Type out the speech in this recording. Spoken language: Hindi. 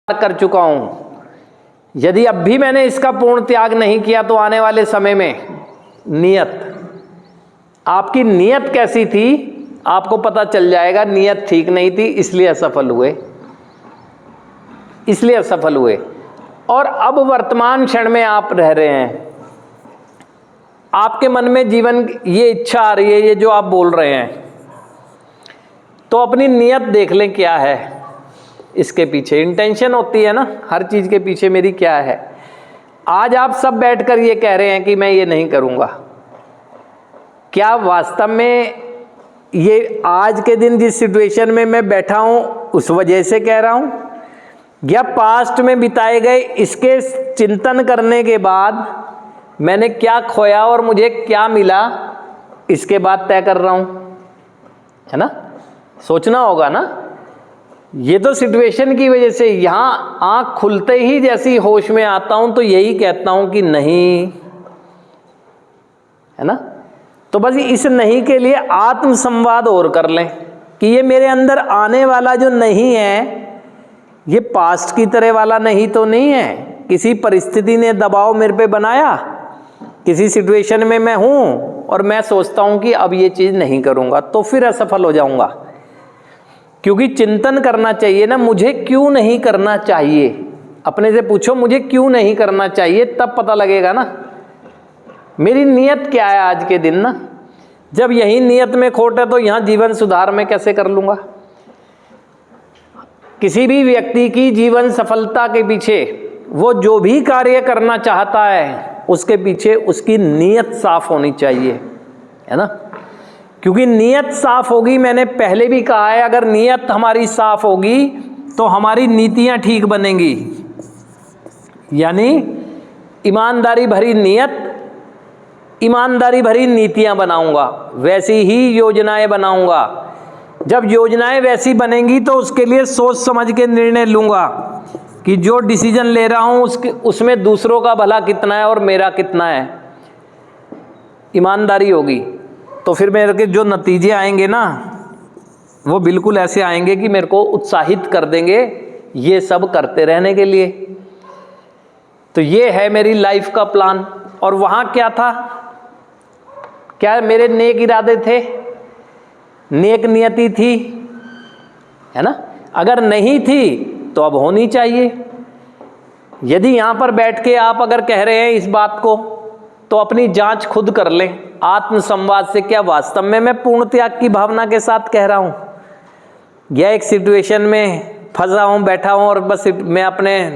कर चुका हूं। यदि अब भी मैंने इसका पूर्ण त्याग नहीं किया तो आने वाले समय में आपकी नीयत कैसी थी आपको पता चल जाएगा। नीयत ठीक नहीं थी, इसलिए असफल हुए। और अब वर्तमान क्षण में आप रह रहे हैं, आपके मन में जीवन ये इच्छा आ रही है, ये जो आप बोल रहे हैं, तो अपनी नीयत देख लें क्या है इसके पीछे। इंटेंशन होती है ना हर चीज के पीछे, मेरी क्या है। आज आप सब बैठकर ये कह रहे हैं कि मैं ये नहीं करूंगा, क्या वास्तव में ये आज के दिन जिस सिचुएशन में मैं बैठा हूं उस वजह से कह रहा हूं, या पास्ट में बिताए गए इसके चिंतन करने के बाद मैंने क्या खोया और मुझे क्या मिला इसके बाद तय कर रहा हूं, है ना। सोचना होगा ना। ये तो सिचुएशन की वजह से यहां आंख खुलते ही जैसी होश में आता हूं तो यही कहता हूं कि नहीं, है ना। तो बस इस नहीं के लिए आत्म संवाद और कर लें कि ये मेरे अंदर आने वाला जो नहीं है ये पास्ट की तरह वाला नहीं तो नहीं है। किसी परिस्थिति ने दबाव मेरे पे बनाया, किसी सिचुएशन में मैं हूं और मैं सोचता हूं कि अब ये चीज नहीं करूंगा तो फिर असफल हो जाऊंगा। क्योंकि चिंतन करना चाहिए ना, मुझे क्यों नहीं करना चाहिए। अपने से पूछो मुझे क्यों नहीं करना चाहिए, तब पता लगेगा ना मेरी नीयत क्या है आज के दिन ना। जब यही नीयत में खोट है तो यहां जीवन सुधार में कैसे कर लूंगा। किसी भी व्यक्ति की जीवन सफलता के पीछे वो जो भी कार्य करना चाहता है उसके पीछे उसकी नीयत साफ होनी चाहिए, है ना। क्योंकि नीयत साफ होगी, मैंने पहले भी कहा है, अगर नीयत हमारी साफ होगी तो हमारी नीतियां ठीक बनेंगी। यानी ईमानदारी भरी नीयत, ईमानदारी भरी नीतियां बनाऊंगा, वैसी ही योजनाएं बनाऊंगा। जब योजनाएं वैसी बनेंगी तो उसके लिए सोच समझ के निर्णय लूंगा कि जो डिसीजन ले रहा हूं उसमें दूसरों का भला कितना है और मेरा कितना है। ईमानदारी होगी तो फिर मेरे के जो नतीजे आएंगे ना वो बिल्कुल ऐसे आएंगे कि मेरे को उत्साहित कर देंगे ये सब करते रहने के लिए। तो ये है मेरी लाइफ का प्लान। और वहां क्या था, क्या मेरे नेक इरादे थे, नेक नियति थी, है ना। अगर नहीं थी तो अब होनी चाहिए। यदि यहां पर बैठ के आप अगर कह रहे हैं इस बात को तो अपनी जांच खुद कर लें आत्म संवाद से, क्या वास्तव में मैं पूर्ण त्याग की भावना के साथ कह रहा हूं, या एक सिचुएशन में फंसा हूं, बैठा हूं और बस मैं अपने